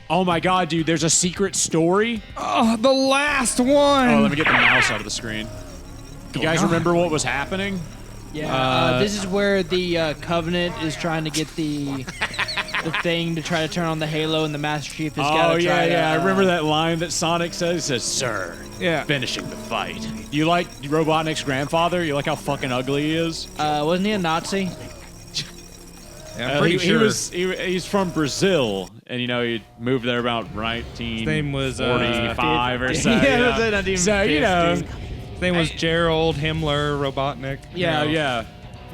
Oh my god, dude, there's a secret story. Oh, the last one. Oh, let me get the mouse out of the screen. You guys remember what was happening? Yeah, this is where the Covenant is trying to get the thing to try to turn on the Halo, and the Master Chief has got to try to... I remember that line that Sonic says. He says, "Sir, finishing the fight." You like Robotnik's grandfather? You like how fucking ugly he is? Wasn't he a Nazi? Yeah, I'm pretty sure. He's from Brazil, and you know he moved there about 1945 or so. Yeah. So you know, his name was Gerald Himmler Robotnik. Yeah.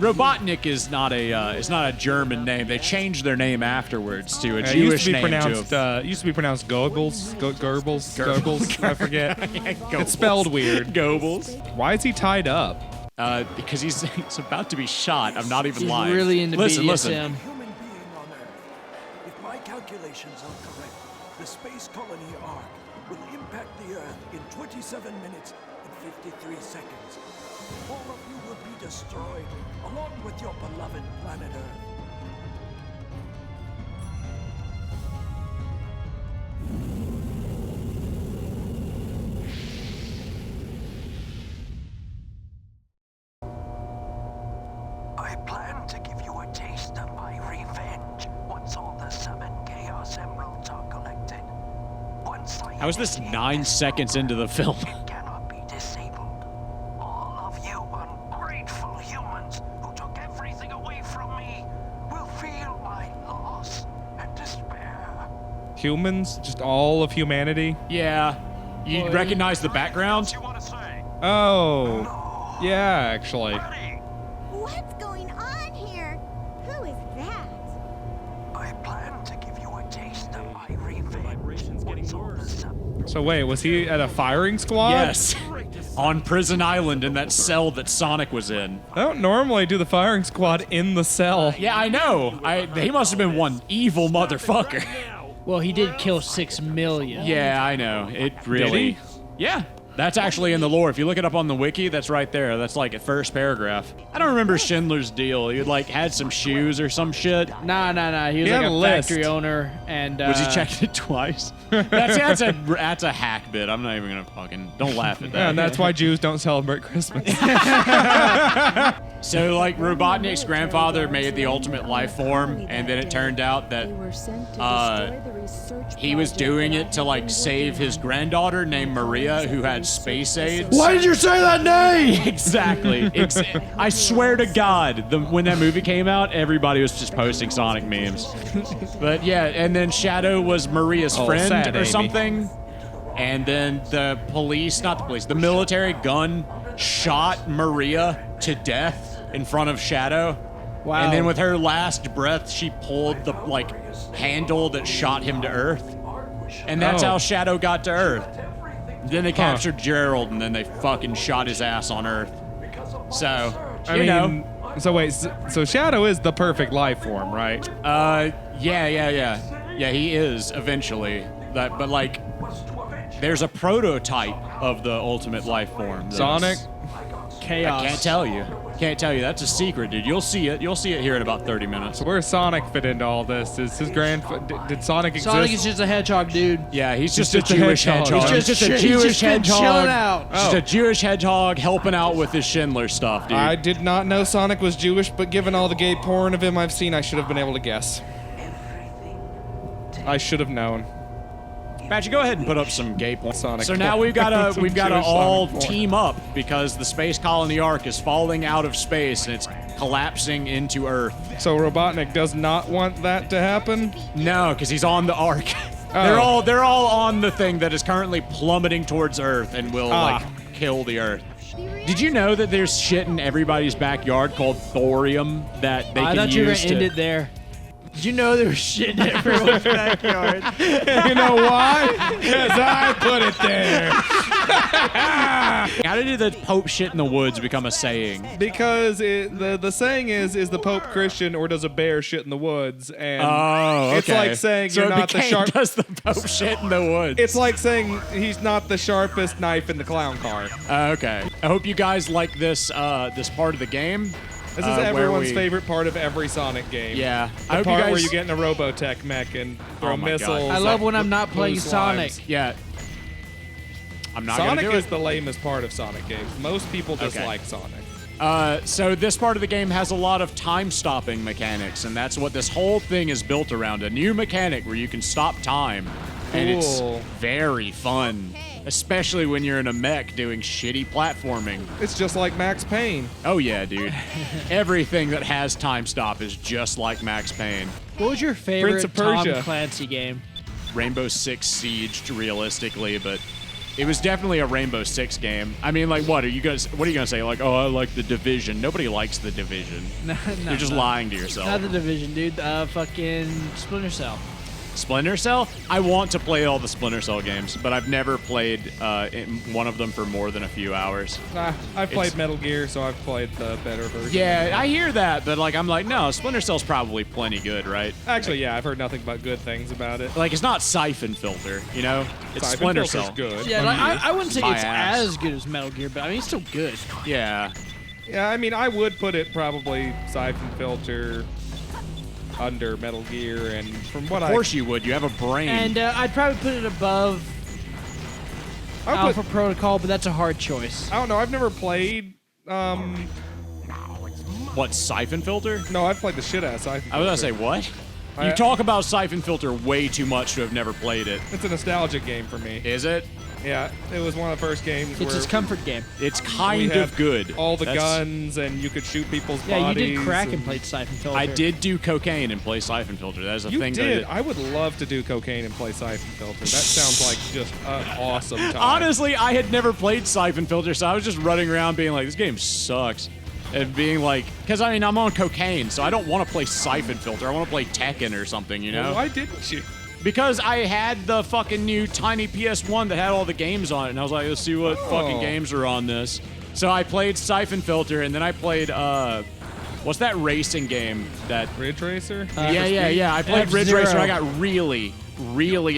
Robotnik is not a German name. They changed their name afterwards to a Jewish name. Used to be pronounced Goebbels. Goebbels. I forget. It's spelled weird. Goebbels. Why is he tied up? Because he's about to be shot. I'm not even lying. He's really into listen. BDSM. Human being on Earth. If my calculations are correct, the space colony Ark will impact the Earth in 27 minutes and 53 seconds. All of you will be destroyed, along with your beloved planet Earth. I plan to give you a taste of my revenge once all the 7 Chaos Emeralds are collected. Once I How is this initiate 9 this seconds into the film? it cannot be disabled. All of you ungrateful humans who took everything away from me will feel my loss and despair. Humans? Just all of humanity? Yeah. You recognize the background? What you want to say? Oh. No. Yeah, actually. Ready? What's going on here? Who is that? I plan to give you a taste of my revenge once all the 7 So wait, was he at a firing squad? Yes. On Prison Island in that cell that Sonic was in. I don't normally do the firing squad in the cell. Yeah, I know. He must have been one evil motherfucker. Well, he did kill 6 million. Yeah, I know. It really. he? Yeah. That's actually in the lore. If you look it up on the wiki, that's right there. That's like a first paragraph. I don't remember Schindler's deal. He like had some shoes or some shit. Nah. He was He had like a a list. factory owner, and Was he checking it twice? That's a hack bit. I'm not even gonna fucking don't laugh at that. Yeah, and that's why Jews don't celebrate Christmas. So like Robotnik's grandfather made the ultimate life form, and then it turned out that he was doing it to like save his granddaughter named Maria who had space AIDS. Why did you say that name? Exactly. I swear to God, when that movie came out, everybody was just posting Sonic memes. But yeah, and then Shadow was Maria's friend sad or Amy. something. And then the military gun shot Maria to death in front of Shadow. Wow. And then with her last breath, she pulled the handle that shot him to Earth. And that's how Shadow got to Earth. Then they captured Gerald, and then they fucking shot his ass on Earth. So, you know. So wait, so Shadow is the perfect life form, right? Yeah, he is eventually. But like, there's a prototype of the ultimate life form. Sonic? chaos. I can't tell you. Can't tell you. That's a secret, dude. You'll see it. You'll see it here in about 30 minutes. So where's Sonic fit into all this? Is his did Sonic exist? Sonic is just a hedgehog, dude. Yeah, he's just just a a Jewish hedgehog. hedgehog. He's just a He's Jewish just been hedgehog. chilling out. Just a Jewish hedgehog helping out with his Schindler stuff, dude. I did not know Sonic was Jewish, but given all the gay porn of him I've seen, I should have been able to guess. I should have known. Patrick, go ahead and put up some gay porn. Sonic So now porn. we've got to Some Jewish all Sonic porn. team up because the space colony Ark is falling out of space and it's collapsing into Earth. So Robotnik does not want that to happen? No, because he's on the Ark. Oh. They're all on the thing that is currently plummeting towards Earth and will like kill the Earth. Did you know that there's shit in everybody's backyard called thorium that they I can thought you were use gonna end to? it there. Did you know there was shit in everyone's backyard? You know why? Because I put it there. How did the Pope shit in the woods become a saying? Because the saying is the Pope Christian or does a bear shit in the woods? And Oh, okay. it's like saying so you're it not the became, sharp. Does the Pope shit in the woods? It's like saying he's not the sharpest knife in the clown car. Okay. I hope you guys like this this part of the game. This is everyone's favorite part of every Sonic game. Yeah. The I hope part you guys... where you get in a Robotech mech and throw Oh my God. missiles. I love at when I'm blue not playing slimes. Sonic. Yeah. I'm not going Sonic to do is it. the lamest part of Sonic games. Most people dislike Sonic. So this part of the game has a lot of time-stopping mechanics, and that's what this whole thing is built around, a new mechanic where you can stop time. And it's Cool. very fun, especially when you're in a mech doing shitty platforming. It's just like Max Payne. Oh yeah, dude. Everything that has time stop is just like Max Payne. What was your Prince favorite of Tom Persia. Clancy game? Rainbow Six Siege, realistically, but it was definitely a Rainbow Six game. I mean, like, what are you gonna say? Like, oh, I like the Division. Nobody likes the Division. No, You're just lying to yourself. Not the Division, dude. Fucking Splinter Cell. Splinter Cell? I want to play all the Splinter Cell games, but I've never played one of them for more than a few hours. I've played Metal Gear, so I've played the better version. Yeah, I hear that, but like I'm like, no, Splinter Cell's probably plenty good, right? Actually, yeah, I've heard nothing but good things about it. Like it's not Siphon Filter, you know? It's Siphon Splinter Filter's Cell. good. Yeah, like, I wouldn't say My it's ass. as good as Metal Gear, but I mean, it's still good. Yeah. Yeah, I mean, I would put it probably Siphon Filter under Metal Gear, and from what Of course you would. You have a brain. And I'd probably put it above I Alpha Protocol, but that's a hard choice. I don't know. I've never played. What, Siphon Filter? No, I've played the shit out of Siphon Filter. I was gonna say what? You talk about Siphon Filter way too much to have never played it. It's a nostalgic game for me. Is it? Yeah, it was one of the first games It's where his comfort game. It's we kind had of good. all the That's- guns, and you could shoot people's Yeah, you bodies. did crack and played Siphon Filter. I did do cocaine and play Siphon Filter. That is a You thing did. that I would love to do cocaine and play Siphon Filter. That sounds like just an awesome time. Honestly, I had never played Siphon Filter, so I was just running around being like, this game sucks. And being like, because I mean, I'm on cocaine, so I don't want to play Siphon Filter. I want to play Tekken or something, you know? Well, why didn't you? Because I had the fucking new tiny PS1 that had all the games on it, and I was like, let's see what fucking games are on this. So I played Siphon Filter, and then I played, what's that racing game that... Ridge Racer? Yeah. I played Ridge F-Zero. Racer. I got really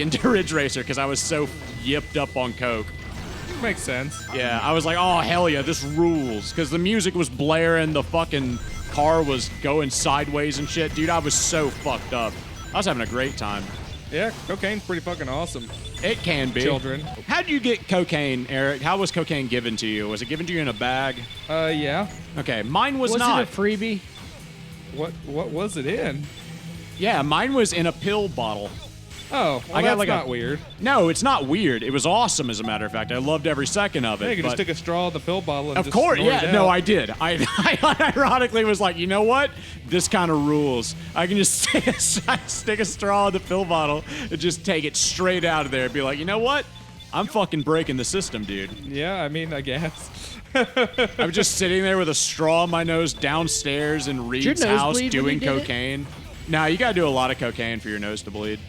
into Ridge Racer because I was so yipped up on coke. Makes sense. Yeah, I was like, oh, hell yeah, this rules. Because the music was blaring, the fucking car was going sideways and shit. Dude, I was so fucked up. I was having a great time. Yeah, cocaine's pretty fucking awesome. It can be. Children. How'd you get cocaine, Eric? How was cocaine given to you? Was it given to you in a bag? Yeah. Okay, mine was Was not. it a freebie? What was it in? Yeah, mine was in a pill bottle. Oh, well, I got that's like not a- weird. No, it's not weird. It was awesome, as a matter of fact. I loved every second of it. Yeah, you could just but- stick a straw in the pill bottle and Of just course, snort yeah. it No, out. I did. I ironically was like, you know what? This kind of rules. I can just stick a straw in the pill bottle and just take it straight out of there and be like, you know what? I'm fucking breaking the system, dude. Yeah, I mean, I guess. I was just sitting there with a straw in my nose downstairs in Reed's nose house bleed when doing you did it? cocaine. Nah, you gotta do a lot of cocaine for your nose to bleed.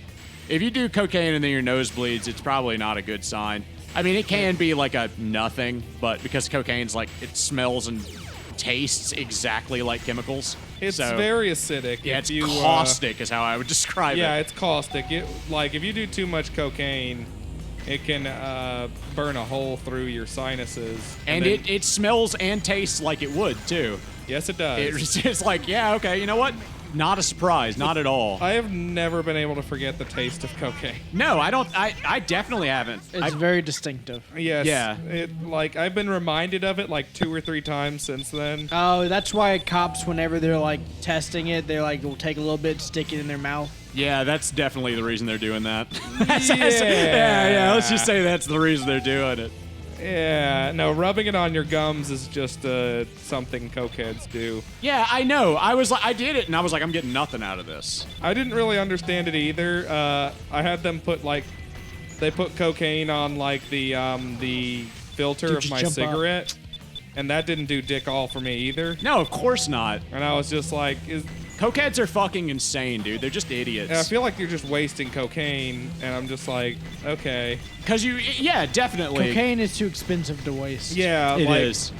If you do cocaine and then your nose bleeds, it's probably not a good sign. I mean, it can be like a nothing, but because cocaine's like, it smells and tastes exactly like chemicals. It's so, very acidic. Yeah, if it's you, caustic is how I would describe Yeah, it. it's caustic. Like, if you do too much cocaine, it can burn a hole through your sinuses. And then- it smells and tastes like it would, too. Yes, it does. It's just like, yeah, okay, you know what? Not a surprise, not at all. I have never been able to forget the taste of cocaine. No, I don't. I definitely haven't. It's very distinctive. Yes. Yeah. Like, I've been reminded of it like 2 or 3 times since then. Oh, that's why cops, whenever they're like testing it, they're like, will take a little bit, stick it in their mouth. Yeah, that's definitely the reason they're doing that. Yeah. yeah. Let's just say that's the reason they're doing it. Yeah, no, rubbing it on your gums is just something cokeheads do. Yeah, I know. I was like, I did it, and I was like, I'm getting nothing out of this. I didn't really understand it either. I had them put they put cocaine on like the filter Dude, of just my jump up. cigarette, and that didn't do dick all for me either. No, of course not. And I was just like, Cokeheads are fucking insane, dude. They're just idiots. and I feel like you're just wasting cocaine, and I'm just like, okay. Because yeah, definitely. Cocaine is too expensive to waste. Yeah, It like, is.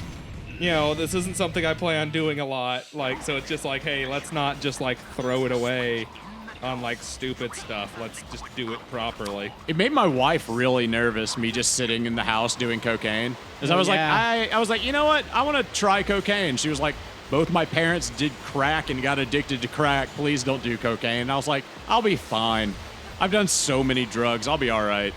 You know, this isn't something I plan on doing a lot. Like, so it's just like, hey, let's not just like throw it away on like stupid stuff. Let's just do it properly. It made my wife really nervous, me just sitting in the house doing cocaine. Because I was Yeah. like, I was like, you know what? I want to try cocaine. She was like, Both my parents did crack and got addicted to crack. Please don't do cocaine. And I was like, I'll be fine. I've done so many drugs. I'll be all right.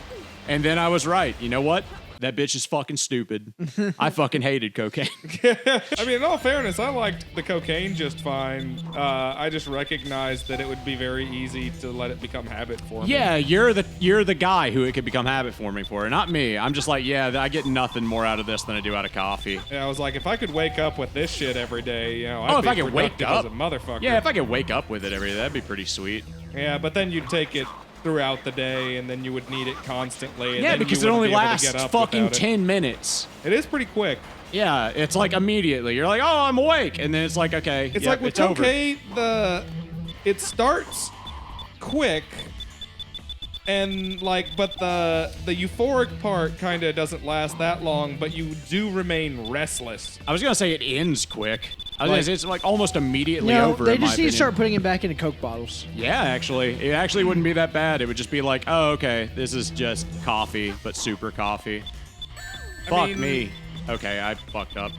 And then I was right. You know what? That bitch is fucking stupid. I fucking hated cocaine. I mean, in all fairness, I liked the cocaine just fine. I just recognized that it would be very easy to let it become habit for me. Yeah, you're the guy who it could become habit forming for, not me. I'm just like, yeah, I get nothing more out of this than I do out of coffee. Yeah, I was like, if I could wake up with this shit every day, you know, Oh, I'd if be I could wake productive up as a motherfucker. Yeah, if I could wake up with it every day, that'd be pretty sweet. Yeah, but then you'd take it throughout the day, and then you would need it constantly. And Yeah, then because you it only wouldn't be able to lasts get up fucking without it. 10 minutes. It is pretty quick. Yeah, it's like immediately. You're like, oh, I'm awake. And then it's like, okay, It's yep, like with it's over. cocaine, it starts quick, and like, but the euphoric part kind of doesn't last that long, but you do remain restless. I was going to say it ends quick. I was Like- gonna say it's like almost immediately No, over. they in my just need to opinion. start putting it back into Coke bottles. Yeah, actually. It actually wouldn't be that bad. It would just be like, oh, okay, this is just coffee, but super coffee. Fuck mean- me. Okay, I fucked up.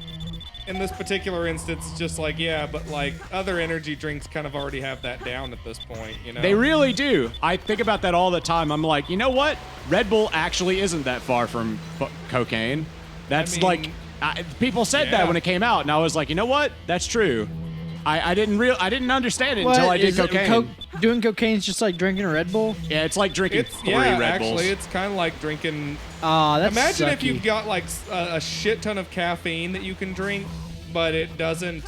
In this particular instance, it's just like, yeah, but like other energy drinks kind of already have that down at this point, you know? They really do. I think about that all the time. I'm like, you know what? Red Bull actually isn't that far from cocaine. That's mean, like, people said yeah. that when it came out, and I was like, you know what? That's true. I didn't understand it until I did is it cocaine. Doing cocaine's just like drinking a Red Bull? Yeah, it's like drinking It's, three yeah, Red Bulls. actually, it's kind of like drinking. Aw, that's Imagine if sucky. you've got like a shit ton of caffeine that you can drink, but it doesn't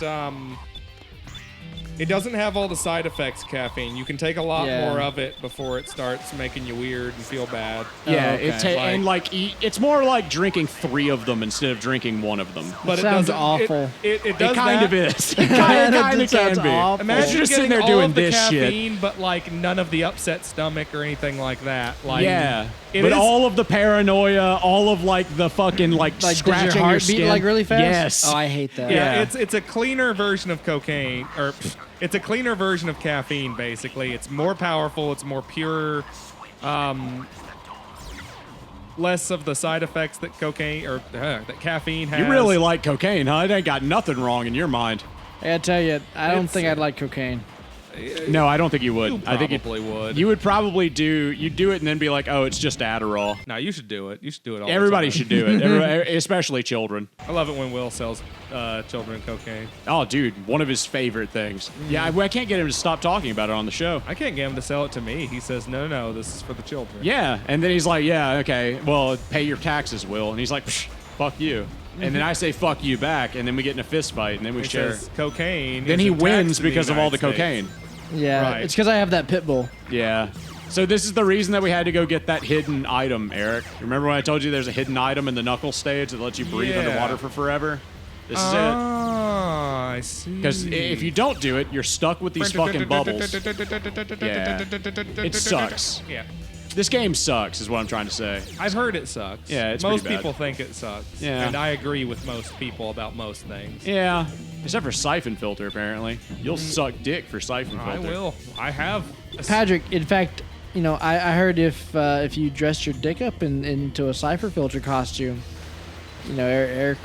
have all the side effects of caffeine. You can take a lot Yeah. more of it before it starts making you weird and feel bad. Yeah, Oh, okay. and like it's more like drinking 3 of them instead of drinking 1 of them. But it sounds doesn't- awful. It does It kind that. of is. It That kind of sounds can be. awful. Imagine It's just getting sitting there all doing of the this shit. caffeine, but like none of the upset stomach or anything like that. Like, Yeah, it but is- all of the paranoia, all of like the fucking like Like, does scratching your your heart skin. beat like really fast? Yes. Oh, I hate that. Yeah, Yeah. it's a cleaner version of cocaine, or it's a cleaner version of caffeine. Basically, it's more powerful. It's more pure. Less of the side effects that cocaine or that caffeine has. You really like cocaine, huh? It ain't got nothing wrong in your mind. I gotta tell you, I don't It's- think I'd like cocaine. No, I don't think you would. You I think probably would. You would probably do. You'd do it and then be like, oh, it's just Adderall. No, you should do it. You should do it all. Everybody the time. should do it, Everybody, especially children. I love it when Will sells children cocaine. Oh, dude, one of his favorite things. Yeah, I can't get him to stop talking about it on the show. I can't get him to sell it to me. He says, no, this is for the children. Yeah, and then he's like, yeah, okay, well, pay your taxes, Will. And he's like, psh, fuck you. And then I say, fuck you back, and then we get in a fist fight, and then we He share. says cocaine. Then is he a tax wins in the because of all the United States. cocaine. Yeah, Right. it's because I have that pit bull. Yeah. So this is the reason that we had to go get that hidden item, Eric. Remember when I told you there's a hidden item in the knuckle stage that lets you breathe Yeah. underwater for forever? This is it. Ah, I see. Because if you don't do it, you're stuck with these fucking bubbles. Yeah. It sucks. Yeah. This game sucks, is what I'm trying to say. I've heard it sucks. Yeah, it's most pretty bad. people think it sucks. Yeah. And I agree with most people about most things. Yeah. Except for Siphon Filter, apparently. You'll suck dick for Siphon Filter. I will. I have. Patrick, in fact, you know, I heard if you dressed your dick up into a cipher filter costume, you know, Eric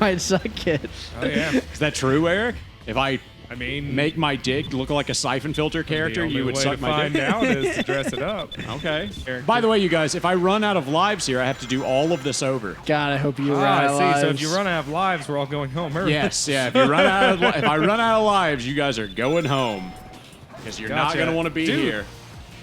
might suck it. Oh yeah. Is that true, Eric? If I I mean, make my dick look like a Siphon Filter character, the only you would way suck to my find dick? out is to dress it up. Okay. Character. By the way, you guys, if I run out of lives here, I have to do all of this over. God, I hope you Ah, run out of I see. lives. So if you run out of lives, we're all going home early. Yes, yeah. If I run out of lives, you guys are going home because you're not Gotcha. gonna want to be Dude. here.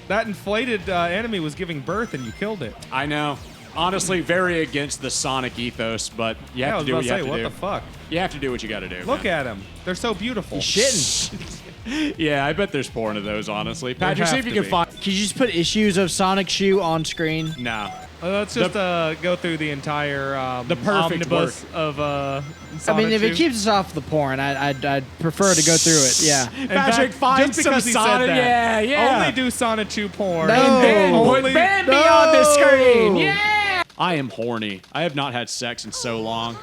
That inflated enemy was giving birth, and you killed it. I know. Honestly, very against the Sonic ethos, but you Yeah, I have was to do about what to you say, have to what do. the fuck? You have to do what you got to do. Look at them. They're so beautiful. shitting. Yeah, I bet there's porn of those. Honestly, Patrick, see have if you to can be. find. Could you just put issues of Sonic Shoe on screen? No. Let's just go through the entire The perfect omnibus of I Sonic mean, if it 2. keeps us off the porn, I'd prefer to go through it. Yeah. In Patrick, fact, find just some because he Sonic. said that, Yeah. Only do Sonic 2 porn. No. And then Only- put Bambi No. on the screen. Yeah. I am horny. I have not had sex in so long.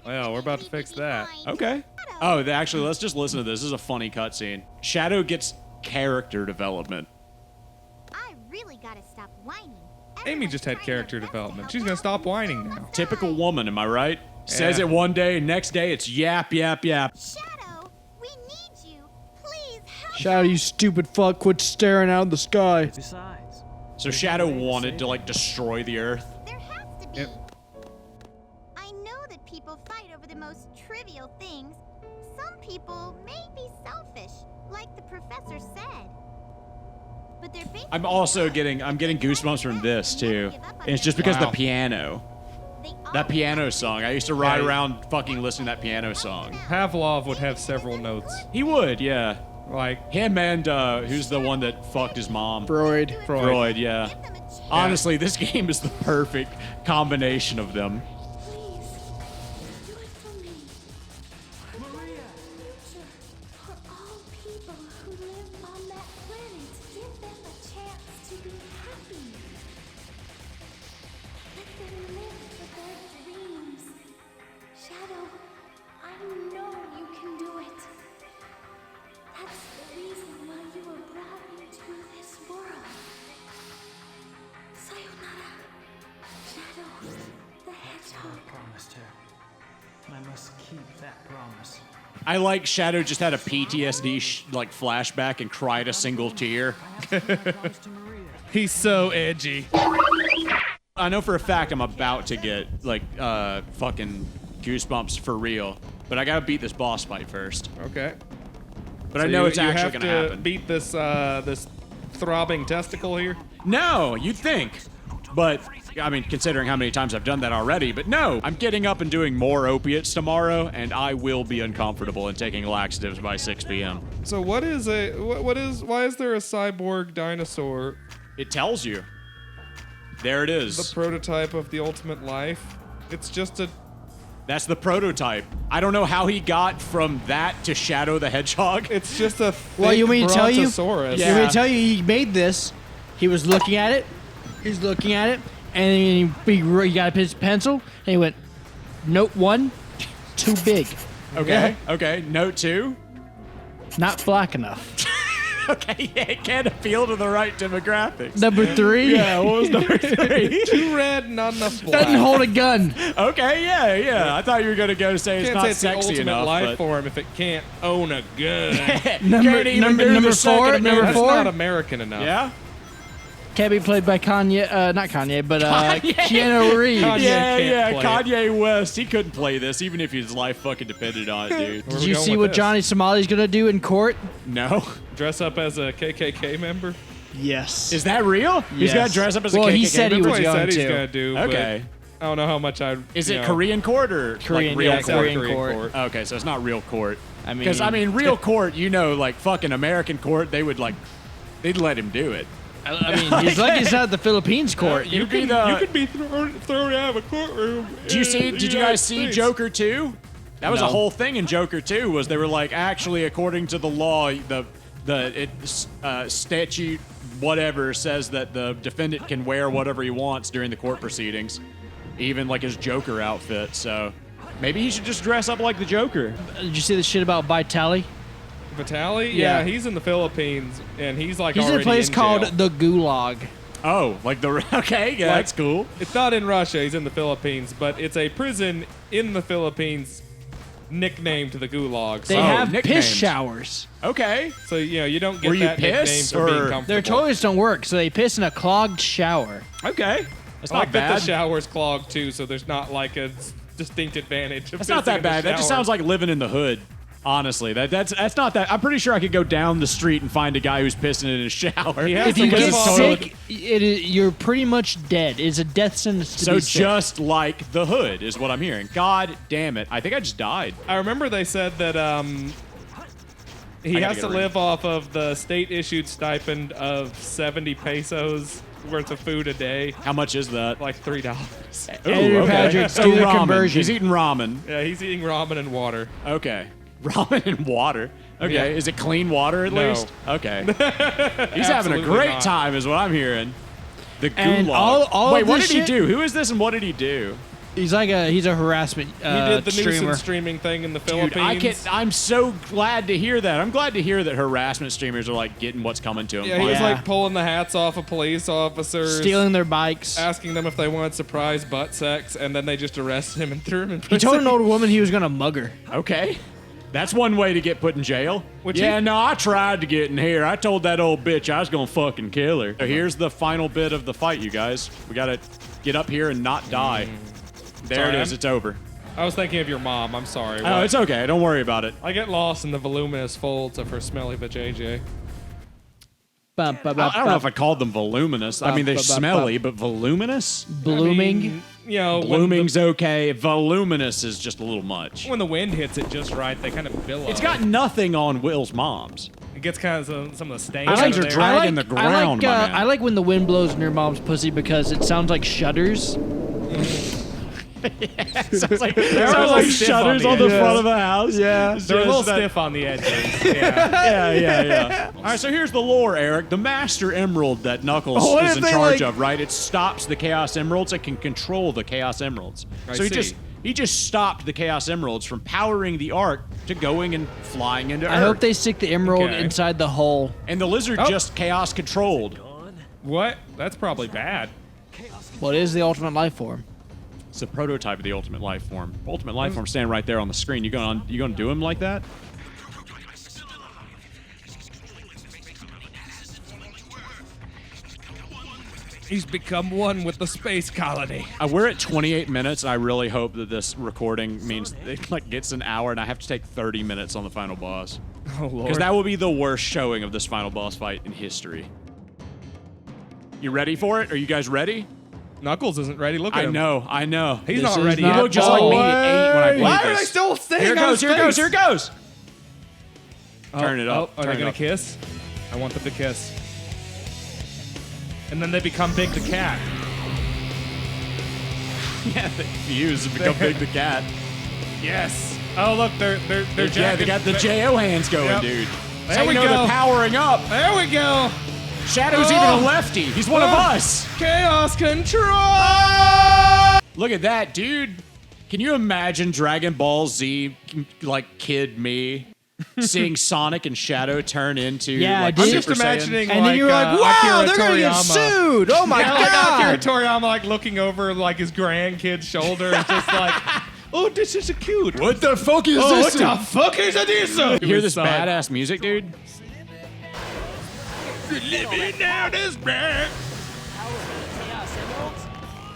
Well, we're about to fix that. Okay. Oh, actually, let's just listen to this. This is a funny cutscene. Shadow gets character development. I really gotta stop whining. Amy just had character development. She's gonna stop whining now. Typical woman, am I right? Says Yeah. it one day, next day it's yap, yap, yap. Shadow, Shadow, you stupid fuck, quit staring out in the sky. Besides, So Shadow wanted to like destroy the Earth. There has to be. Yep. I know that people fight over the most trivial things. Some people may be selfish, like the professor said. But they're basically I'm getting goosebumps from this too. And it's just because of the piano. That piano song. I used to ride around fucking listening to that piano song. Pavlov would have several notes. He would, yeah. Like, Him and who's the one that fucked his mom? Freud. Freud, yeah. Honestly, this game is the perfect combination of them. Please, do it for me. For Maria. Future. For all people who live on that planet. Give them a chance to be happy. Let them live for their dreams. Shadow, I know you can do it. That's the reason why you were brought into this world. Sayonara, Shadow, the Hedgehog. promised her. And I must keep that promise. I like Shadow just had a PTSD like flashback and cried a single tear. Promise to Maria. he's so edgy. I know for a fact I'm about to get like fucking goosebumps for real, but I gotta beat this boss fight first. Okay. But So I know you, it's you actually have gonna to happen. beat this this throbbing testicle here. No, you'd think. But, I mean, considering how many times I've done that already, but no, I'm getting up and doing more opiates tomorrow, and I will be uncomfortable and taking laxatives by 6 p.m. So what is why is there a cyborg dinosaur, It tells you. There it the is. prototype of the ultimate life? It's just a That's the prototype. I don't know how he got from that to Shadow the Hedgehog. it's just a Well, you want me to tell you? brontosaurus. You want me to tell you he made this? He was looking at it. He's looking at it, and he got his pencil, and he went, "Note 1, too big, Okay, okay. Note 2. not black enough." Okay, yeah, it can't appeal to the right demographics. Number 3, Yeah, what was number 3? Too red, not enough black. doesn't hold a gun. Okay, yeah. I thought you were gonna go say it's Can't not say it's the sexy ultimate enough. life but- form if it can't own a gun. Number Can't even do the number Second 4, Amendment. number That's 4 not American enough. Yeah. can't be played by Kanye. Not Kanye, but Kanye. Keanu Reeves. Kanye can't play Kanye West. He couldn't play this, even if his life fucking depended on it, dude. Where Did we you going see with what this? Johnny Somali's gonna do in court? No. Dress up as a KKK member? Yes. Is that real? He's Yes. got to dress up as a Well, KKK he said he member? That's what he going said he's to. gonna do. but Okay. I don't know how much I. Is it Korean court or Korean, like real yeah, court? Korean Korean court. Okay, so it's not real court. I mean- Because, real court, like fucking American court, they'd let him do it. I mean, he's like he's at the Philippines court. You You could could be thrown out of a courtroom. Did you guys see Joker 2? That was a No. whole thing in Joker 2 was they were like, actually, according to the law, statute whatever says that the defendant can wear whatever he wants during the court proceedings, even like his Joker outfit. So maybe he should just dress up like the Joker. Did you see the shit about Vitali? Vitali? Yeah. Yeah, he's in the Philippines, and he's like He's in already a place in called jail. the Gulag. Oh, like the okay, yeah, Like- that's cool. It's not in Russia. He's in the Philippines, but it's a prison in the Philippines, nicknamed the Gulag. They So, have nicknames. piss showers. Okay, so you don't get Were you that nickname pissed, for being or- comfortable. Their toilets don't work, so they piss in a clogged shower. okay, that's I like not that bad. the shower's clogged too, so there's not like a distinct advantage. Of That's not pissing that in the bad. That just shower. sounds like living in the hood. Honestly, that's not that. I'm pretty sure I could go down the street and find a guy who's pissing in his shower. He has If to you live get off- sick, you're pretty much dead. It's a death sentence to So be sick. just like the hood is what I'm hearing. God damn it! I think I just died. I remember they said that he I gotta has get to a ring. live off of the state-issued stipend of 70 pesos worth of food a day, How much is that? like $3. Andrew Patrick, So do the ramen. conversion. He's eating ramen. Yeah, he's eating ramen and water. Okay, ramen and water. Okay, Yeah. is it clean water at No. least? Okay. He's having a Absolutely great not. time, is what I'm hearing. The And gulag. all Wait, of what this did he shit- do? Who is this, and what did he do? He's a harassment He did the streamer. nuisance streaming thing in the Dude, Philippines. I'm so glad to hear that. I'm glad to hear that harassment streamers are like getting what's coming to them. Yeah, he was Yeah. like pulling the hats off of police officers, Stealing their bikes. asking them if they wanted surprise butt sex, and then they just arrested him and threw him in He prison. told an old woman he was gonna mug her. Okay. That's one way to get put in jail. Would yeah, you? no, I tried to get in here. I told that old bitch I was gonna fucking kill her. So here's the final bit of the fight, you guys. We gotta get up here and not die. There Sorry, it is. It's over. I was thinking of your mom. I'm sorry. Oh, What? it's okay. Don't worry about it. I get lost in the voluminous folds of her smelly vajayjay. Bum, bum, I don't know if I called them voluminous. I mean, they're smelly, but voluminous? blooming. I mean, you know, Blooming's okay. Voluminous is just a little much. when the wind hits it just right, they kind of billow. It's got nothing on Will's mom's. It gets kind of some of the stains. I like out your of there. dragon the ground, my man. I like when the wind blows in your mom's pussy because it sounds like shudders. Sounds like, little stiff shutters on on the the edges. front of the house. Yeah. They're a little stiff on the edges. Yeah. Yeah. All right, so here's the lore, Eric. The Master Emerald that Knuckles What is if in they, charge like- of, right? It stops the Chaos Emeralds. It can control the Chaos Emeralds. So see. he just stopped the Chaos Emeralds from powering the Ark to going and flying into Earth. I hope they stick the emerald Okay. inside the hole. And the lizard just Chaos controlled. What? That's probably bad. What is the ultimate life form? It's a prototype of the ultimate life form. Ultimate life form standing right there on the screen. You gonna do him like that? He's become one with the space colony. We're at 28 minutes, and I really hope that this recording means it like gets an hour, and I have to take 30 minutes on the final boss. Oh lord. Because that will be the worst showing of this final boss fight in history. You ready for it? Are you guys ready? Knuckles isn't ready. Look at I him. know. He's This not is ready not You yet. look just like me at 8 when I played Why this. are they still staying Here it on goes, his here it goes, face? here it goes! Turn it Oh, up. are turn they it gonna up. kiss? I want them to kiss. And then they become Big the Cat. Yeah, they fuse and become Big the Cat. Yes. Oh look, they're Yeah, they got the JO hands going, Yep. dude. There So we we know go. they're powering up. There we go. Shadow's even a lefty. He's one of us. Chaos control. Look at that, dude. Can you imagine Dragon Ball Z, like, kid me, seeing Sonic and Shadow turn into, Yeah, like, dude. I'm just Super Saiyan? imagining And then you're like, Akira wow, they're gonna get Toriyama. sued. Oh my Yeah, like god. Akira Toriyama, like looking over like his grandkid's shoulder and just like, oh, this is cute. What the fuck is Oh, this? what the fuck is this? You hear this badass music, dude? Living now this back.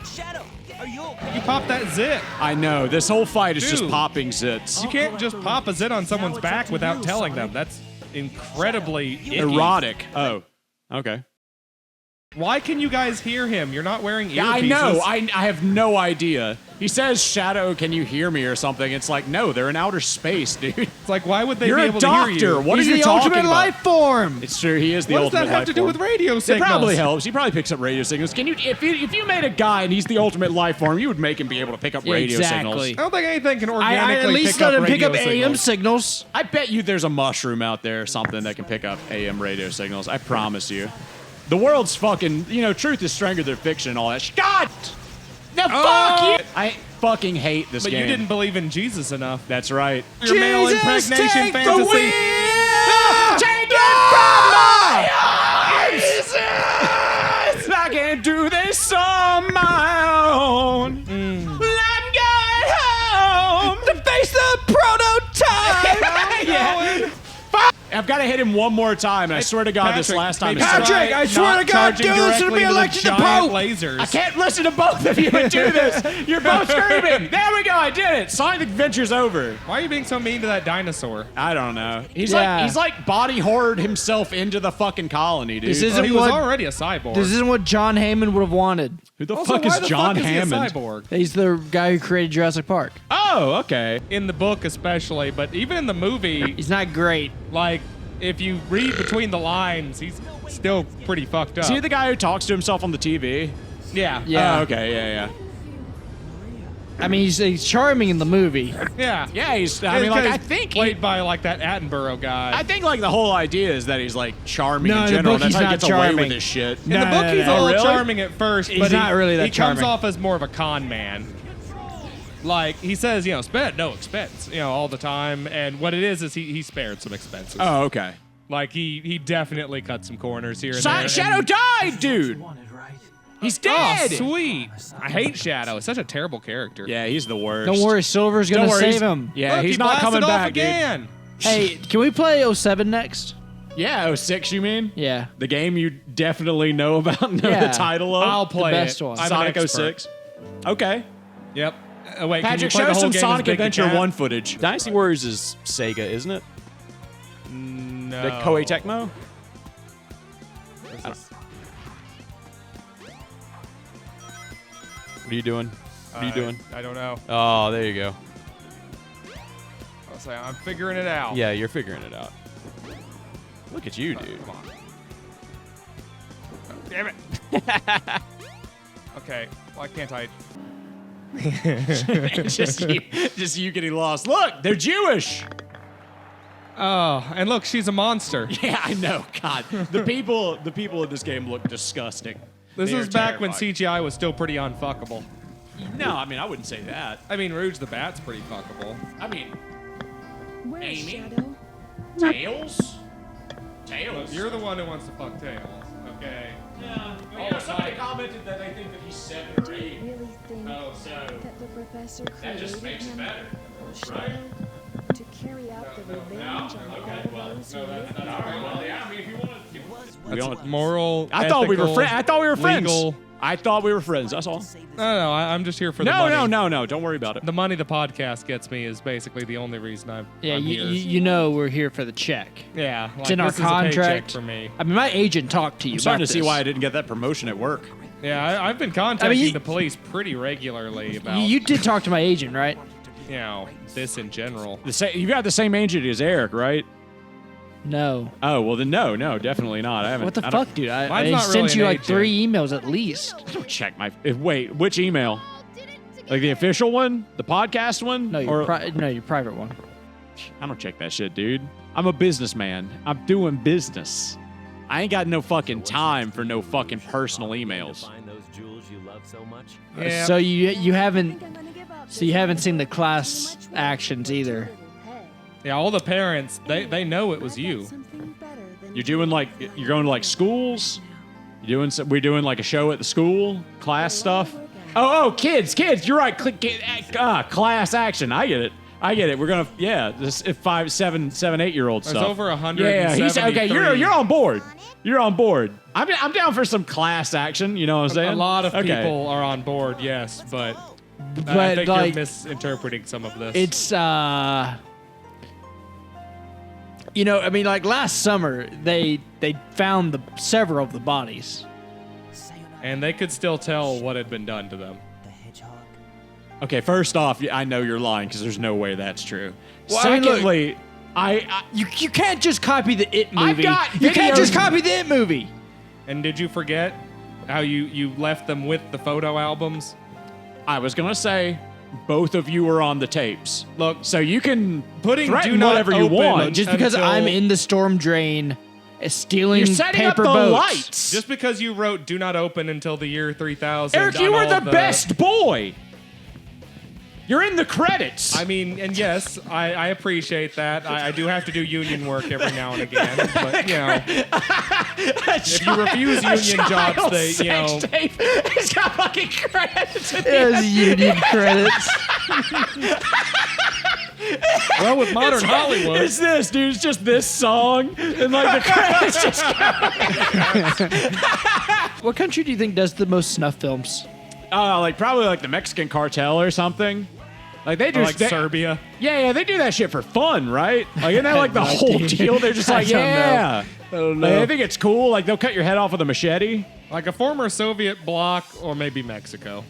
Shadow, are you okay? You pop that zit. I know. This whole fight is just Dude. popping zits. You can't just pop a zit on someone's back without telling them. That's incredibly icky. Erotic. Oh, okay. Why can you guys hear him? You're not wearing earpieces. Yeah, I know. I have no idea. He says, Shadow, can you hear me or something? It's like, no, they're in outer space, dude. It's like, why would they You're be a able doctor. to hear you? What He's are you the talking ultimate about? life form. It's true. He is the What does ultimate that have life to do form. with radio It signals? probably helps. He probably picks up radio signals. Can you, if you made a guy and he's the ultimate life form, you would make him be able to pick up Yeah, radio exactly. I don't think anything can I organically at least pick let up him pick radio up AM signals. signals. I bet you there's a mushroom out there or something that can pick up AM radio signals. I promise you. The world's fucking, truth is stranger than fiction and all that. God! No, fuck you! I fucking hate this But game. you didn't believe in Jesus enough. That's right. Your male impregnation take fantasy. The wheel! Take it from my arms! I can't do this on my own. I'm going home to face the prototype. Yeah. I've got to hit him one more time, and I swear to God, this last time is Patrick, I swear to God, do this and be elected to Pope. Lasers. I can't listen to both of you and do this. You're both screaming. There we go. I did it. Sonic Adventure's over. Why are you being so mean to that dinosaur? I don't know. He's Yeah. like body horrored himself into the fucking colony, dude. This Oh, isn't he was what already a cyborg. this isn't what John Hammond would have wanted. Who the Also, fuck why is the John fuck is he a Hammond? cyborg? He's the guy who created Jurassic Park. Oh, okay. In the book especially, but even in the movie, He's not great. like, if you read between the lines, he's still pretty fucked up. Is he the guy who talks to himself on the TV? Yeah. Yeah. Oh, okay. Yeah. I mean, he's charming in the movie. Yeah. Yeah. He's. I It's mean, like, kinda I think. played by like that Attenborough guy. I think like the whole idea is that he's like charming No, in in the general. book, That's he's how he not gets away with charming. this shit. in the book, he's no. all really? charming at first, He's but not really that he comes charming. off as more of a con man. Like he says, spend no expense, all the time. And what it is he spared some expenses. Oh, okay. Like he definitely cut some corners here and there. Shadow and- died, dude. He's Oh, dead. sweet. I hate Shadow. It's such a terrible character. Yeah, he's the worst. Don't worry, Silver's Don't gonna worry, save he's- him. Yeah, Look, he's he not blasted coming off back, dude. again. Hey, can we play 07 next? Yeah, 06, you mean? Yeah. The game you definitely know about, know Yeah. the title of? I'll play The best it. one. I'm an Sonic expert. 06. Okay. Yep. Wait, can you Patrick, play show the whole some game as Sonic Big the Adventure Cat? 1 footage. Dynasty Warriors is Sega, isn't it? No. The Koei Tecmo? This is- What are you doing? What are you doing? I don't know. Oh, there you go. I'll say I'm figuring it out. Yeah, you're figuring it out. Look at you, dude. Come on. Oh, damn it. Okay. Why can't I? just you getting lost. Look, they're Jewish. Oh, and look, she's a monster. Yeah, I know. God, the people in this game look disgusting. This They was are back when terrifying. CGI was still pretty unfuckable. No, I mean I wouldn't say that. I mean, Rouge the Bat's pretty fuckable. I mean, Where's Amy? Shadow? Tails. Tails. You're the one who wants to fuck Tails. Okay. Yeah. You know, somebody commented that they think that he's 7 or 8. Really think Oh, so that the professor that created just makes it him better, for right? Shadow to carry out the revenge on Okay. all Well, those who no, lived that's all right. Well, yeah. I mean, if you want to. We don't. Moral. I thought we were ethical, friends. I thought we were friends. Legal. I thought we were friends. That's all. No, I'm just here for the No, money. no. Don't worry about it. The money the podcast gets me is basically the only reason I'm Yeah, I'm you, here. you know we're here for the check. Yeah, like, It's in our this is a paycheck contract. for me. I mean, my agent talked to you I'm starting about to see this. why I didn't get that promotion at work. Yeah, I've been contacting you- the police pretty regularly about You did talk to my agent, right? you know, this in general. You got the same agent as Eric, right? No. Oh well, then no, definitely not. I haven't. What the I don't- fuck, dude? I Mine's not sent really you an like agent. 3 emails at least. I don't check my. Wait, which email? Like the official one, the podcast one? No, your your private one. I don't check that shit, dude. I'm a businessman. I'm doing business. I ain't got no fucking time for no fucking personal emails. Find those jewels you love so much. Yeah. So you haven't I'm gonna give up. so you haven't seen the class actions either. Yeah, all the parents, they know it was you. You're doing like you're going to like schools. We're doing like a show at the school, class stuff. Oh, kids. You're right. Class action. I get it. We're gonna this 5, 7, 8-year-old There's stuff. over 100. Yeah, he's okay. You're on board. You're on board. I'm down for some class action. You know what I'm saying? A lot of Okay. people are on board, yes, but I But think like you're misinterpreting some of this. it's you know, I mean, like last summer they found several of the bodies. and they could still tell what had been done to them. The hedgehog. Okay, first off, I know you're lying because there's no way that's true. Well, I mean, look, Secondly, I You can't just copy the It movie. I've got you can't videos- just copy the It movie. And did you forget how you left them with the photo albums? I was gonna say, both of you are on the tapes. Look, So you can putting threaten do not whatever you open want. Just because until- I'm in the storm drain, stealing You're setting up paper the boats. lights. Just because you wrote "Do not open until the year 3000." Eric, on you were all the best boy. You're in the credits. I mean, and yes, I appreciate that. I do have to do union work every now and again, but you know, if you refuse union jobs, they It's got fucking credits. At the There's end. union credits. well, with modern Hollywood, It's this, dude. It's just this song, and like the credits just What country do you think does the most snuff films? like probably like the Mexican cartel or something. Like they or just like they- Serbia. Yeah, they do that shit for fun, right? Like isn't that like the whole deal? They're just like, I don't know. yeah. I don't Like, know. I think it's cool. Like they'll cut your head off with a machete. Like a former Soviet bloc, or maybe Mexico.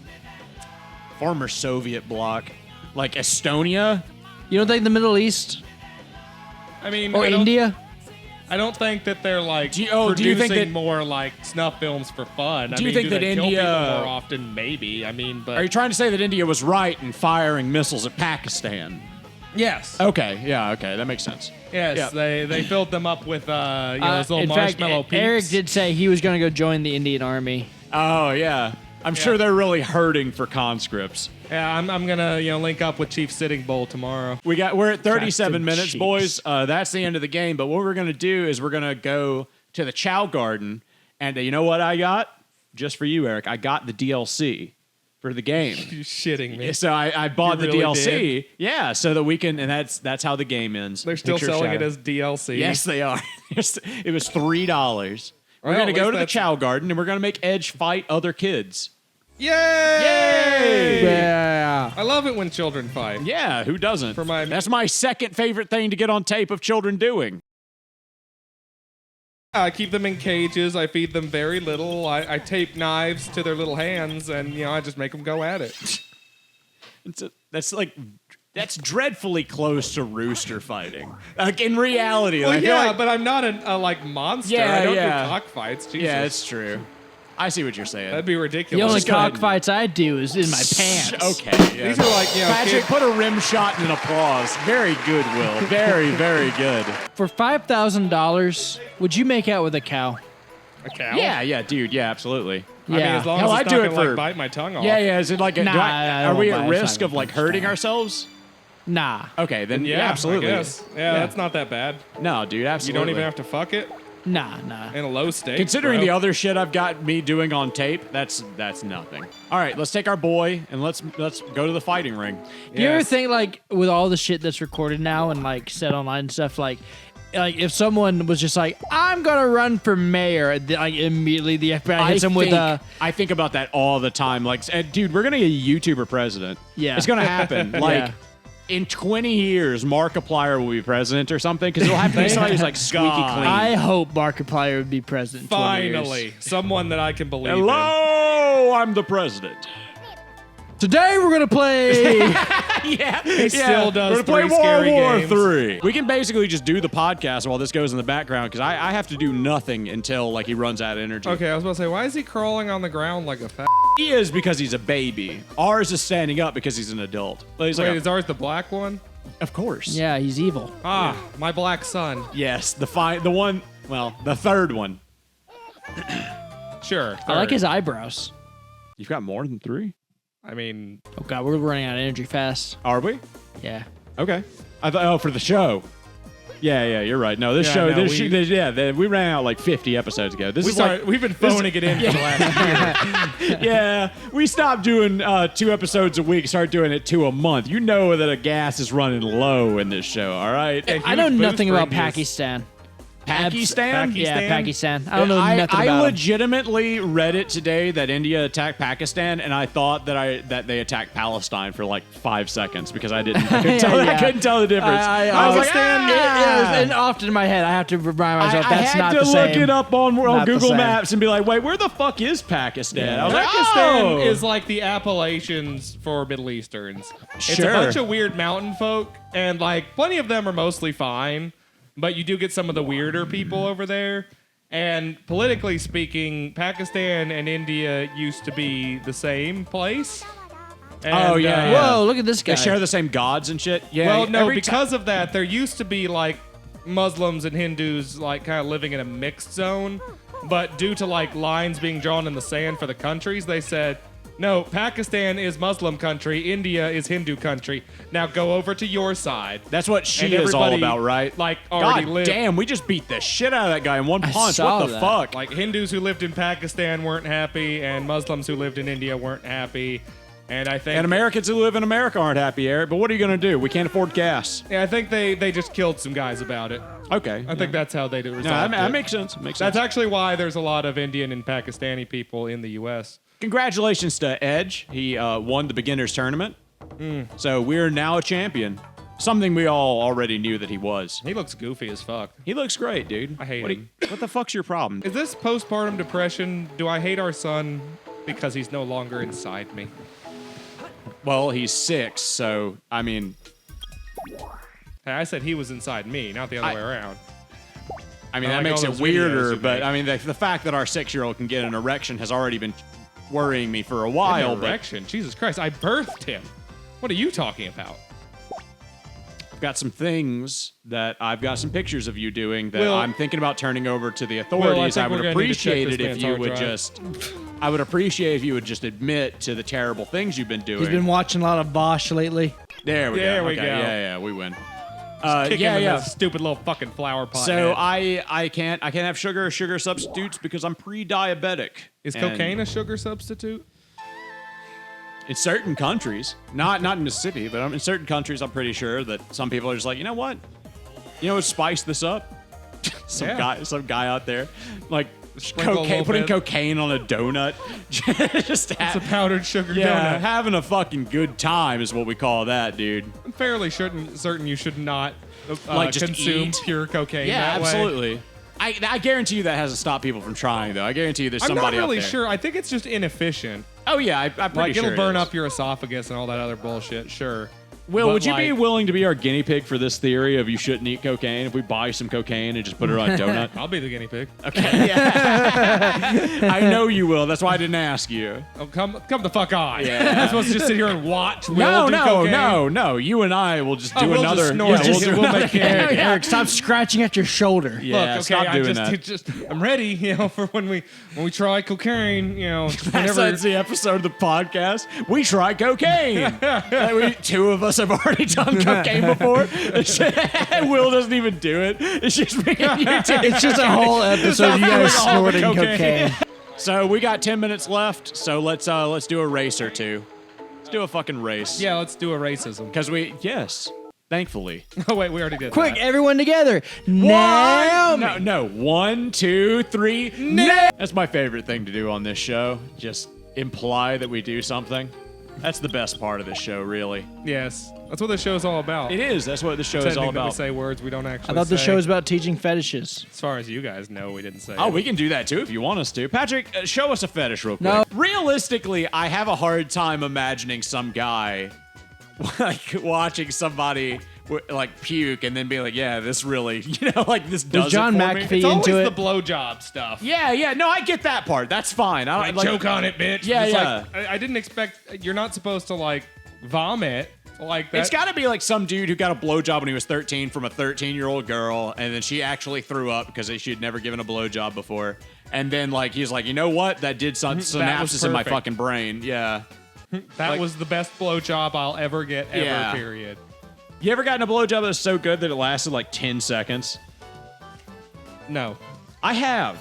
Former Soviet bloc, like Estonia. You don't think the Middle East I mean, or I don't- India? I don't think that they're like do you producing think that- more like snuff films for fun. Do I you mean, think do that they kill India- people more often? Maybe. I mean, but Are you trying to say that India was right in firing missiles at Pakistan? yes, Okay, yeah, okay, that makes sense. yes, yeah. they filled them up with those little In fact, marshmallow peeps. Eric did say he was going to go join the Indian Army. Oh yeah, I'm sure they're really hurting for conscripts. Yeah, I'm gonna link up with Chief Sitting Bull tomorrow. We're at 37 Captain minutes, Chiefs. boys. That's the end of the game. But what we're gonna do is we're gonna go to the Chow Garden, and you know what I got? just for you, Eric, I got the DLC for the game. You're shitting me. So I bought You the really DLC. did? Yeah, so that we can, and that's how the game ends. They're still Picture selling Shadow. it as DLC. Yes, they are. It was $3. We're Well, gonna at go least to the Chow Garden and we're gonna make Edge fight other kids. Yay! Yeah. I love it when children fight. Yeah, who doesn't? For my- That's my second favorite thing to get on tape of children doing. I keep them in cages. I feed them very little. I tape knives to their little hands, and I just make them go at it. That's dreadfully close to rooster fighting. Like in reality, Well, I feel yeah, like, but I'm not a monster. Yeah, I don't yeah. do cockfights. Jesus. yeah, it's true. I see what you're saying. That'd be The ridiculous. only Just go ahead and- cockfights I do is in my pants. Okay. Yeah. These are like Patrick, kid- put a rim shot and an applause. Very good, Will. Very, very good. For $5,000, would you make out with a cow? a cow. Yeah, dude. Yeah, absolutely. I mean, Yeah. as long Hell, as I'd it's do not it gonna, for- bite my tongue off. Yeah. Is it like a? Nah, I are we won't at buy it. It's risk not of like gonna hurting ourselves? Nah. Okay, then Yeah, absolutely. I guess. Yeah, that's not that bad. No, dude, You absolutely. don't even have to fuck it Nah. in a low state. Considering bro. the other shit I've got me doing on tape, that's nothing. All right, let's take our boy and let's go to the fighting ring. Do you ever Yes. think, like, with all the shit that's recorded now and, like, set online and stuff, like if someone was just like, I'm going to run for mayor, like, immediately the FBI hits him with a... I think about that all the time. Like, dude, we're gonna get a YouTuber president. Yeah. It's gonna happen. Like, Yeah. in 20 years, Markiplier will be president or something because it'll have to be somebody who's like squeaky God. clean. I hope Markiplier would be president in 20 years. Finally, someone that I can believe in. Hello, I'm the president. Today we're going to play... Yeah, He still does We're gonna play three World scary War games. 3. We can basically just do the podcast while this goes in the background because I have to do nothing until like he runs out of energy. Okay, I was about to say, why is he crawling on the ground like a fat? He is because he's a baby. Ours is standing up because he's an adult. But he's Wait, like, is ours the black one? of course. Yeah, he's evil. Ah, my black son. Yes, the third one. Sure. I like third. his eyebrows. You've got more than 3? I mean, Oh, God, we're running out of energy fast. Are we? Yeah. Okay. I thought, for the show. Yeah, you're right. No, this Yeah, show, no, we ran out like 50 episodes ago. This is like, we've been phoning it in for the last year. yeah, we stopped doing 2 episodes a week, started doing it 2 a month. You know that a gas is running low in this show, all right? I know huge nothing boost about for India's- Pakistan. Pakistan? Yeah, Pakistan. I don't know I nothing about 'em. legitimately read it today that India attacked Pakistan, and I thought that they attacked Palestine for like 5 seconds because I couldn't tell, Yeah. I couldn't tell the difference. I was like, Pakistan, and often in my head, I have to remind myself I that's had not to the same. look it up on Not the Google same. Maps and be like, wait, where the fuck is Pakistan? Yeah. I was like, Pakistan oh. is like the Appalachians for Middle Easterns. It's Sure. a bunch of weird mountain folk, and like plenty of them are mostly fine, but you do get some of the weirder people over there. And politically speaking, Pakistan and India used to be the same place. And, Oh, yeah, yeah. Whoa, look at this guy. They share the same gods and shit. Yeah. Well, no, every because of that, there used to be like Muslims and Hindus like kind of living in a mixed zone, but due to like lines being drawn in the sand for the countries, they said, no, Pakistan is Muslim country, India is Hindu country. Now go over to your side. That's what And she is all everybody, about, right? Like already God lived. damn, we just beat the shit out of that guy in one punch. saw What the that. fuck? Like Hindus who lived in Pakistan weren't happy, and Muslims who lived in India weren't happy. And I think And Americans who live in America aren't happy, Eric. But what are you gonna do? We can't afford gas. Yeah, I think they just killed some guys about it. Okay. I think that's how they resolved No, that it. makes sense. Makes sense. That's actually why there's a lot of Indian and Pakistani people in the U.S. Congratulations to Edge. He won the beginners tournament. So we're now a champion. Something we all already knew that he was. He looks goofy as fuck. He looks great, dude. I hate what him. What the fuck's your problem? Is this postpartum depression? Do I hate our son because he's no longer inside me? Well, he's 6, so I mean, Hey, I said he was inside me, not the other way around. I mean I that like makes all it those videos weirder. you But make. I mean, the fact that our 6-year-old can get an erection has already been worrying me for a An while. But erection. Jesus Christ, I birthed him. What are you talking about? I've got some things that I've got some pictures of you doing that Will- I'm thinking about turning over to the authorities. think I would we're gonna need to check appreciate this it if man's you hard would drive. just. I would appreciate if you would just admit to the terrible things you've been doing. He's been watching a lot of Bosch lately. There we There go. we Okay, go. Yeah, we win. Kick him in yeah. the stupid little fucking flower pot. So head. I can't have sugar or sugar substitutes because I'm pre-diabetic. Is And cocaine a sugar substitute? in certain countries, not in Mississippi, but in certain countries, I'm pretty sure that some people are just like, you know what, spice this up. Some guy out there, like putting cocaine on a donut. Just It's a powdered sugar yeah, donut. having a fucking good time is what we call that, dude. I'm fairly certain you should not Just consume eat. pure cocaine. Yeah, that way. absolutely. I guarantee you that hasn't stopped people from trying, though. I guarantee you there's I'm somebody not really out there. sure. I think it's just inefficient. Oh yeah, I'm pretty Like sure it'll burn it is. up your esophagus and all that other bullshit. Sure. Will, But, would you be like- willing to be our guinea pig for this theory of you shouldn't eat cocaine if we buy some cocaine and just put it on a donut? I'll be the guinea pig. Okay. Yeah. I know you will. That's why I didn't ask you. Oh, come the fuck on. Yeah. I'm supposed to just sit here and watch Will No, do no, cocaine? no. You and I will just do we'll another. just snort. Yeah, We'll do make another- it. Eric, stop scratching at your shoulder. Yeah, Look, okay, stop doing that. just I'm ready, for when we try cocaine, whenever That's the episode of the podcast. We try cocaine. Two of us have already done cocaine before. Will doesn't even do it. It's just me and you two. It's just a whole episode of you guys all the snorting cocaine. cocaine. So we got 10 minutes left. So let's do a race or two. Let's do a fucking race. Yeah, let's do a racism. Because thankfully. Oh wait, we already did. Quick, that. everyone together. Now. No. 1, 2, 3. No. That's my favorite thing to do on this show. Just imply that we do something. That's the best part of this show, really. Yes, that's what the show's all about. It is. That's what the show is Pretending all that we about. say words we don't actually. I thought the say. show was about teaching fetishes. As far as you guys know, we didn't say. Oh, it. we can do that too if you want us to. Patrick, show us a fetish real quick. No. Realistically, I have a hard time imagining some guy like watching somebody like puke and then be like, yeah, this really, this does John it for me. McAfee It's always into the it. blowjob stuff. Yeah, no, I get that part. That's fine. I Like, choke on it, bitch. Yeah, It's yeah. Like, I didn't expect. You're not supposed to like vomit like that. It's got to be like some dude who got a blowjob when he was 13 from a 13-year-old girl, and then she actually threw up because she had never given a blowjob before. And then he's like, you know what? That did some synapses in my perfect. fucking brain. Yeah. That was the best blowjob I'll ever get ever. Yeah. Period. You ever gotten a blowjob that was so good that it lasted like 10 seconds? No, I have.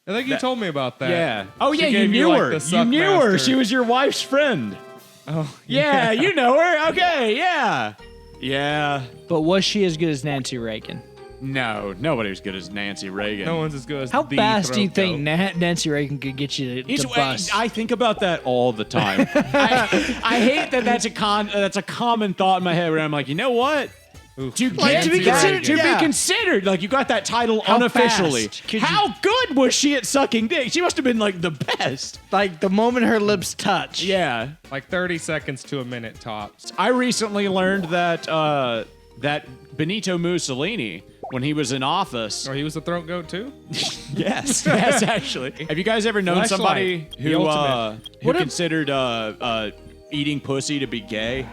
I think you told me about that. Yeah. Oh, She yeah, you gave knew like, her. the You suck knew her. master. She was your wife's friend. Oh, Yeah, you know her. Okay, yeah. Yeah. But was she as good as Nancy Reagan? No, nobody was good as Nancy Reagan. no one's as good as How the fast do you throat think goat. Nancy Reagan could get you to bust? I think about that all the time. I hate that that's a common thought in my head where I'm like, you know what? To be Nancy considered, Reagan. be considered, like you got that title How unofficially. fast could How good was she at sucking dick? She must have been like the best. Like the moment her lips touch. Yeah. Like 30 seconds to a minute tops. I recently learned that that Benito Mussolini, when he was in office, Oh, he was a throat goat too? yes, actually. Have you guys ever known Fleshlight, somebody the who ultimate. who considered eating pussy to be gay?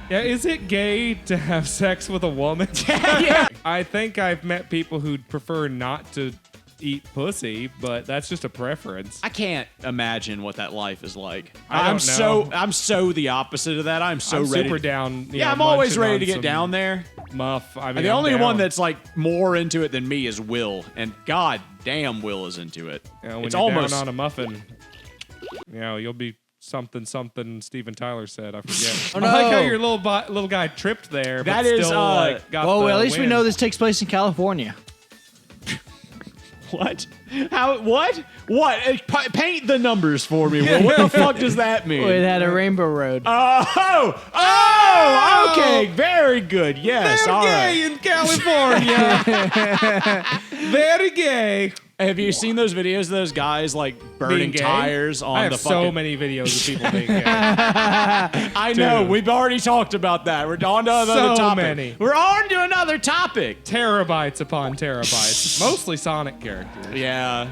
Yeah, is it gay to have sex with a woman? Yeah. I think I've met people who'd prefer not to eat pussy, but that's just a preference. I can't imagine what that life is like. I don't know. I'm so the opposite of that. I'm I'm ready. super down. Yeah, I'm always munching ready on to get some down there. Muff. I mean, And the I'm only down. one that's like more into it than me is Will, and god damn, Will is into it. When It's you're almost down on a muffin. You'll be something Steven Tyler said. I forget. Oh, no. I like how your little guy tripped there. But That is, still, got Well, the at least we win. know this takes place in California. What? How? What? What? Paint the numbers for me, Will. What the fuck does that mean? It had a rainbow road. Oh! Okay, very good. Yes, They're all gay right. in California. Very gay. Have you seen those videos of those guys like burning Being gay? tires on I have the so fucking? many videos of people being gay. I know. Dude. We've already talked about that. We're on to another So topic. many. We're on to another topic. Terabytes upon terabytes. Mostly Sonic characters. Yeah.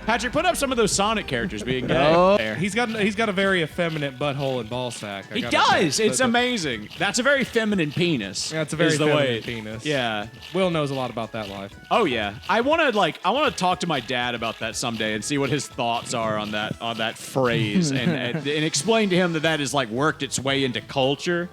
Patrick, put up some of those Sonic characters being gay. Oh. There. He's got a very effeminate butthole and ball sack. He does. It's amazing. That's a very feminine penis. Yeah, it's a very is the feminine way. penis. Yeah. Will knows a lot about that life. Oh yeah. I want to talk to my dad about that someday and see what his thoughts are on that phrase and explain to him that has like worked its way into culture.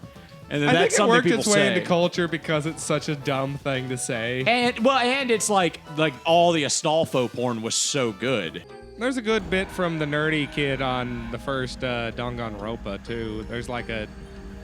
And then I that's think it something worked people its way say. into culture because it's such a dumb thing to say. And it's like all the Astolfo porn was so good. There's a good bit from the nerdy kid on the first Danganronpa too. There's like a.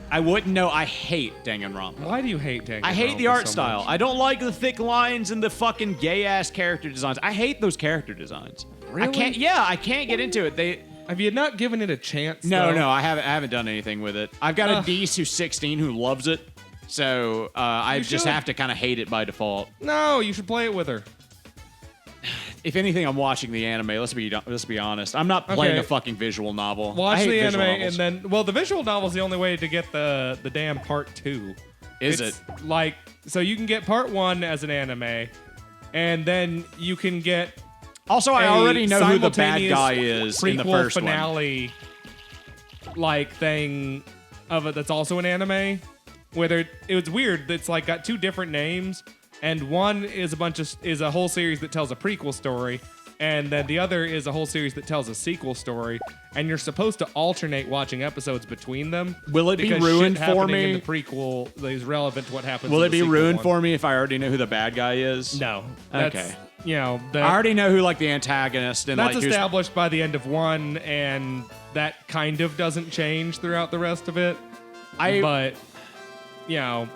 I wouldn't know. I hate Danganronpa. Why do you hate Danganronpa? I hate the art so style. much? I don't like the thick lines and the fucking gay ass character designs. I hate those character designs. Really? I can't get into it. Have you not given it a chance? No, though? I haven't done anything with it. I've got a niece who's 16 who loves it, so I just should. have to kind of hate it by default. No, you should play it with her. If anything, I'm watching the anime. Let's be honest. I'm not playing a fucking visual novel. I Watch hate the visual anime novels. and then, well, the visual novel is the only way to get the damn part 2. Is It's it? like, so you can get part 1 as an anime, and then you can get. Also, I already know who the bad simultaneous guy is in the prequel first one. finale, like thing of it that's also an anime. Whether it was weird, it's like got 2 different names, and one is a whole series that tells a prequel story, and then the other is a whole series that tells a sequel story, and you're supposed to alternate watching episodes between them. Will it be because ruined shit for happening me? in the prequel is relevant to what happens. Will in it the be sequel ruined one. for me if I already know who the bad guy is? No. Okay. You know, I already know who like the antagonist and that's like who's established by the end of 1, and that kind of doesn't change throughout the rest of it. But you know,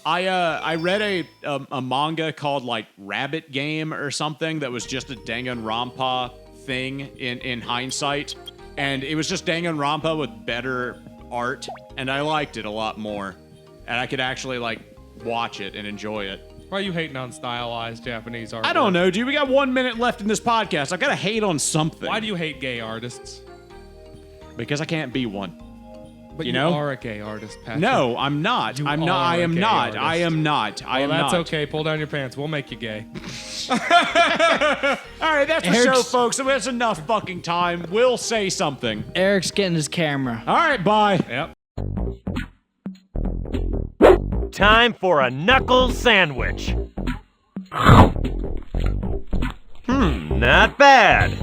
I read a manga called like Rabbit Game or something that was just a Danganronpa thing in hindsight, and it was just Danganronpa with better art, and I liked it a lot more, and I could actually like watch it and enjoy it. why are you hating on stylized Japanese art? I don't know, dude. We got 1 minute left in this podcast. I've got to hate on something. Why do you hate gay artists? Because I can't be one. But you know? are a gay artist, Patrick. No, I'm not. You I'm not. are I a am gay not. artist. I am not. I Well, am that's not. okay. Pull down your pants. We'll make you gay. All right, that's the show, Eric's- folks. So that's enough fucking time. We'll say something. Eric's getting his camera. All right, bye. Yep. Time for a knuckle sandwich. Not bad.